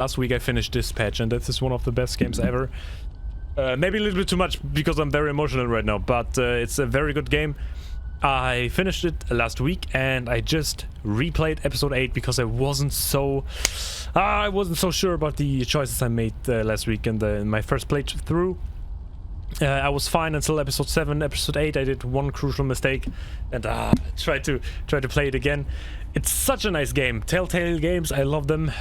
Last week I finished Dispatch, and this is one of the best games ever. Maybe a little bit too much because I'm very emotional right now, but it's a very good game. I finished it last week, and I just replayed episode 8 because I wasn't so sure about the choices I made last week in my first playthrough. I was fine until episode 7. Episode 8 I did one crucial mistake, and tried to play it again. It's such a nice game. Telltale games, I love them.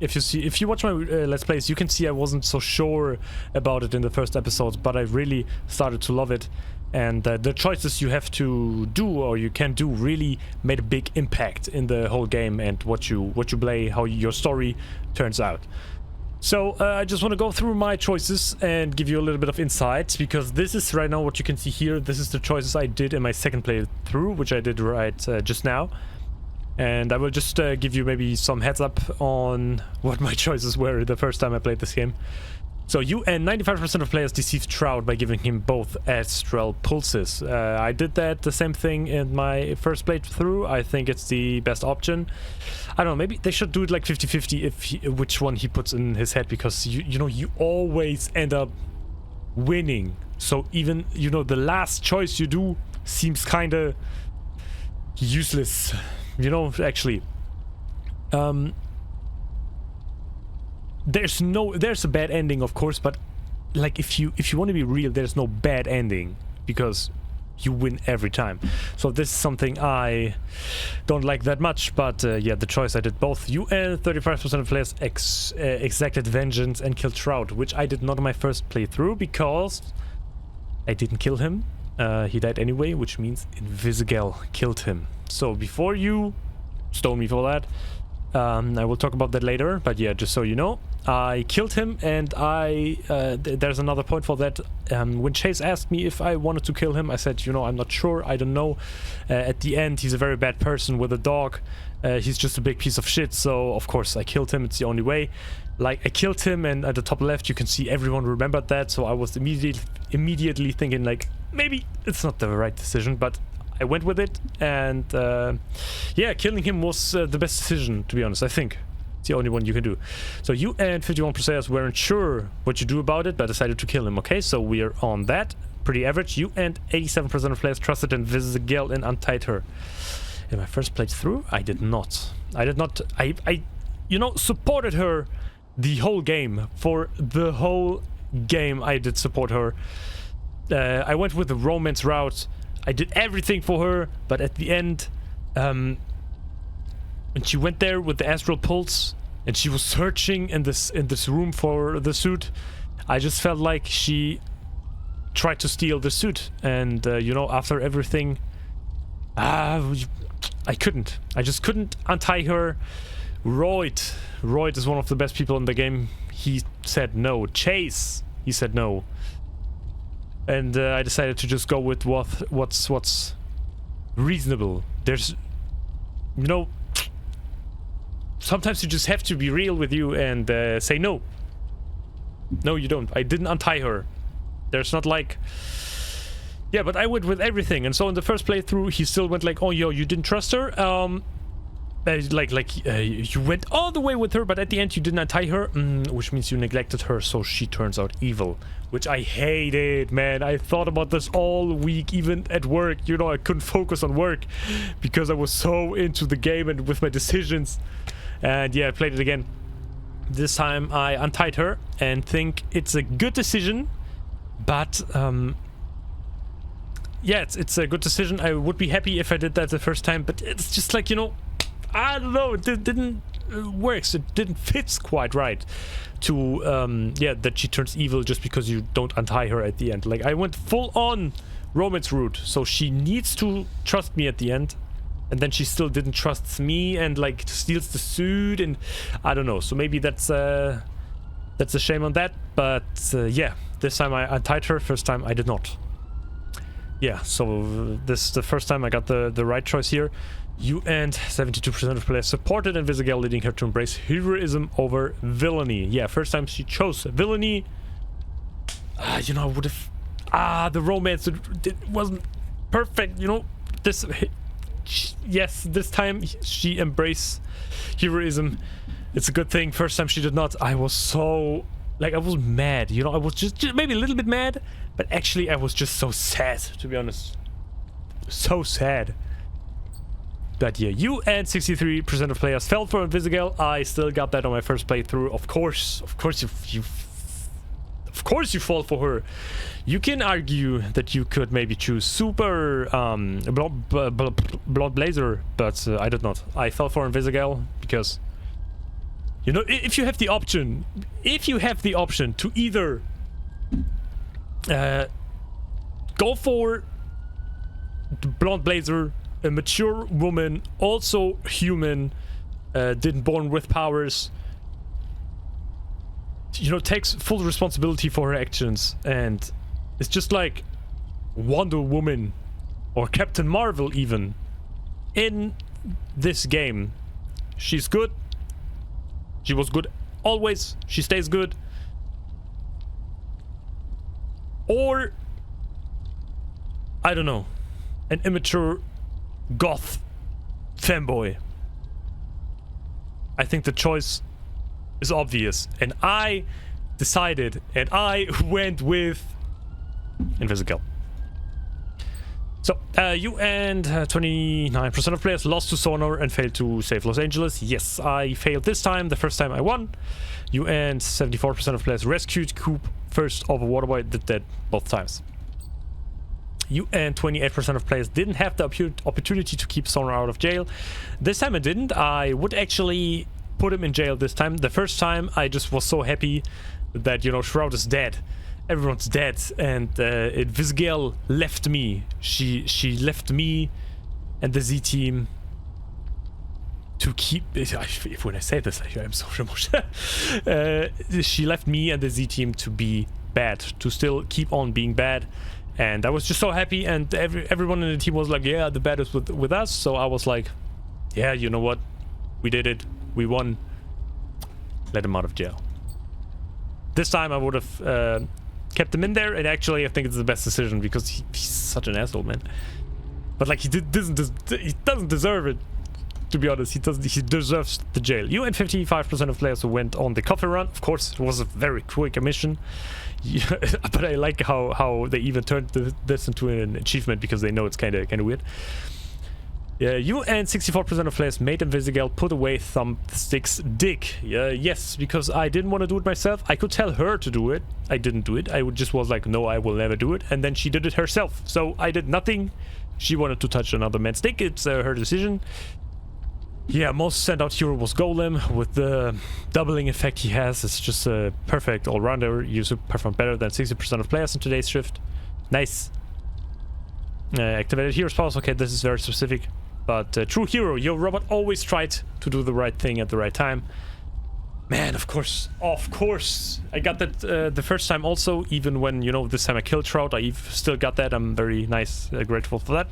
If you watch my Let's Plays, you can see I wasn't so sure about it in the first episodes, but I really started to love it. And the choices you have to do or you can do really made a big impact in the whole game and what you play, how your story turns out. So I just want to go through my choices and give you a little bit of insight, because this is right now what you can see here. This is the choices I did in my second playthrough, which I did right just now. And I will just give you maybe some heads up on what my choices were the first time I played this game. So you and 95% of players deceived Trout by giving him both astral pulses. I did that, the same thing in my first playthrough. I think it's the best option. I don't know, maybe they should do it like 50-50 which one he puts in his head, because you know, you always end up winning. So even, you know, the last choice you do seems kind of useless, you know, actually. There's a bad ending, of course, but like if you want to be real, there's no bad ending because you win every time. So this is something I don't like that much, but yeah, the choice I did both. You and 35% of players exacted vengeance and killed Trout, which I did not in my first playthrough because I didn't kill him. He died anyway, which means Invisigal killed him. So before you stone me for that, I will talk about that later, but yeah, just so you know, I killed him, and there's another point for that. When Chase asked me if I wanted to kill him, I said, you know, I'm not sure, I don't know. At the end, he's a very bad person with a dog. He's just a big piece of shit, so of course I killed him. It's the only way. Like, I killed him, and at the top left you can see everyone remembered that, so I was immediately thinking, like, maybe it's not the right decision, but I went with it, and yeah, killing him was the best decision, to be honest. I think it's the only one you can do. So you and 51 players weren't sure what you do about it, but decided to kill him. Okay, so we are on that. Pretty average. You and 87% of players trusted Invisigal and untied her. In my first playthrough, I did not. I you know, supported her the whole game. For the whole game, I did support her. I went with the romance route. I did everything for her, but at the end, when she went there with the astral pulse and she was searching in this room for the suit, I just felt like she tried to steal the suit, and you know, after everything, I just couldn't untie her. Royd is one of the best people in the game. He said no. Chase, he said no. And I decided to just go with what's reasonable. There's, you know, sometimes you just have to be real with you and say no. No, you don't. I didn't untie her. There's not like, yeah, but I went with everything. And so in the first playthrough, he still went like, oh, yo, you didn't trust her. You went all the way with her, but at the end you didn't untie her, which means you neglected her, so she turns out evil, which I hated, man. I thought about this all week, even at work. You know, I couldn't focus on work because I was so into the game and with my decisions. And yeah, I played it again. This time I untied her and think it's a good decision, but yeah, it's a good decision. I would be happy if I did that the first time, but it's just like, you know, I don't know, it didn't work. It didn't fit quite right to yeah, that she turns evil just because you don't untie her at the end. Like, I went full on romance route, so she needs to trust me at the end, and then she still didn't trust me and like steals the suit, and I don't know. So maybe that's a shame on that, but yeah, this time I untied her. First time I did not. Yeah, so this the first time I got the right choice here. You and 72% of players supported Invisigal, leading her to embrace heroism over villainy. Yeah, first time she chose villainy. You know, I would have... the romance, it wasn't perfect, you know. Yes, this time she embraced heroism. It's a good thing. First time she did not. I was so... Like, I was mad, you know? I was just maybe a little bit mad, but actually I was just so sad, to be honest. So sad. But yeah, you and 63% of players fell for Invisigal. I still got that on my first playthrough. Of course you fall for her. You can argue that you could maybe choose Super Blood Blazer, but I did not. I fell for Invisigal because, you know, if you have the option to either go for the Blonde Blazer, a mature woman, also human, didn't born with powers, you know, takes full responsibility for her actions, and it's just like Wonder Woman or Captain Marvel even in this game. She's good. She was good always. She stays good. Or, I don't know, an immature goth fanboy. I think the choice is obvious, and I decided, and I went with Invisigal. So, you and 29% of players lost to Sonar and failed to save Los Angeles. Yes, I failed this time. The first time I won. You and 74% of players rescued Coop first over Waterboy. Did that both times. You and 28% of players didn't have the opportunity to keep Sonar out of jail. This time I didn't. I would actually put him in jail this time. The first time I just was so happy that, you know, Shroud is dead. Everyone's dead, and Invisigal left me. She left me and the Z team to keep... When I say this, I'm so emotional. She left me and the Z team to be bad, to still keep on being bad. And I was just so happy, and everyone in the team was like, yeah, the bad is with us. So I was like, yeah, you know what? We did it. We won. Let him out of jail. This time I would have kept him in there, and actually I think it's the best decision because he's such an asshole, man. But like, he doesn't deserve it, to be honest. He deserves the jail. You and 55% of players who went on the coffee run. Of course, it was a very quick mission. Yeah, but I like how they even turned this into an achievement because they know it's kind of weird. Yeah, you and 64% of players made Invisigal put away Thumbstick's dick. Yes, because I didn't want to do it myself. I could tell her to do it. I didn't do it. I just was like, no, I will never do it. And then she did it herself. So I did nothing. She wanted to touch another man's dick. It's her decision. Yeah, most sent out hero was Golem. With the doubling effect he has, it's just a perfect all-rounder. You perform better than 60% of players in today's shift. Nice. Activated hero's powers. Okay, this is very specific. But true hero, your robot always tried to do the right thing at the right time. Man, of course. I got that the first time also, even when, you know, this time I killed Shroud. I still got that. I'm very grateful for that.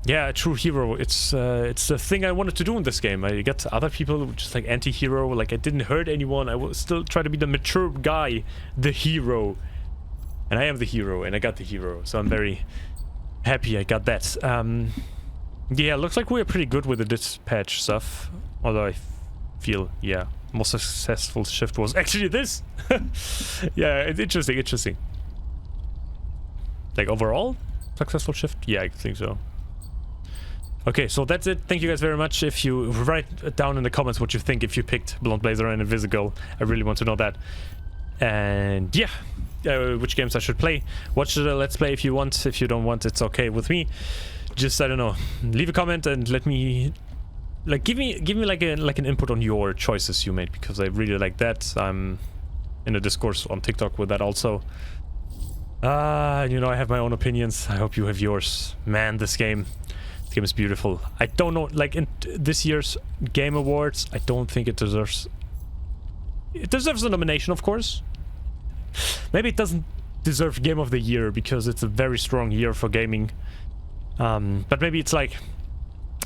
Yeah, a true hero. It's a thing I wanted to do in this game. I got other people just like anti-hero. Like, I didn't hurt anyone. I will still try to be the mature guy, the hero. And I am the hero, and I got the hero. So I'm very happy I got that. Yeah, looks like we're pretty good with the dispatch stuff. Although I feel, yeah, most successful shift was actually this. Yeah, it's interesting. Like, overall successful shift? Yeah, I think so. Okay, so that's it. Thank you guys very much. If you write down in the comments what you think if you picked Blonde Blazer and Invisigal, I really want to know that. And yeah, which games I should play. Watch the Let's Play if you want. If you don't want, it's okay with me. Just, I don't know, leave a comment and let me, like, give me like an input on your choices you made, because I really like that. I'm in a discourse on TikTok with that also. You know, I have my own opinions. I hope you have yours. Man, this game is beautiful. I don't know, like, in this year's Game Awards, I don't think it deserves a nomination, of course. Maybe it doesn't deserve Game of the Year because it's a very strong year for gaming. But maybe it's like,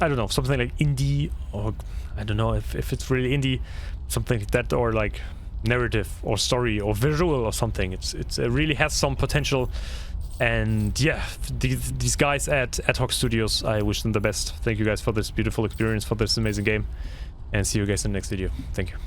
I don't know, something like indie, or I don't know if it's really indie, something like that, or like narrative or story or visual or something. It really has some potential. And yeah, these guys at Ad Hoc Studios, I wish them the best. Thank you guys for this beautiful experience, for this amazing game. and see you guys in the next video. Thank you.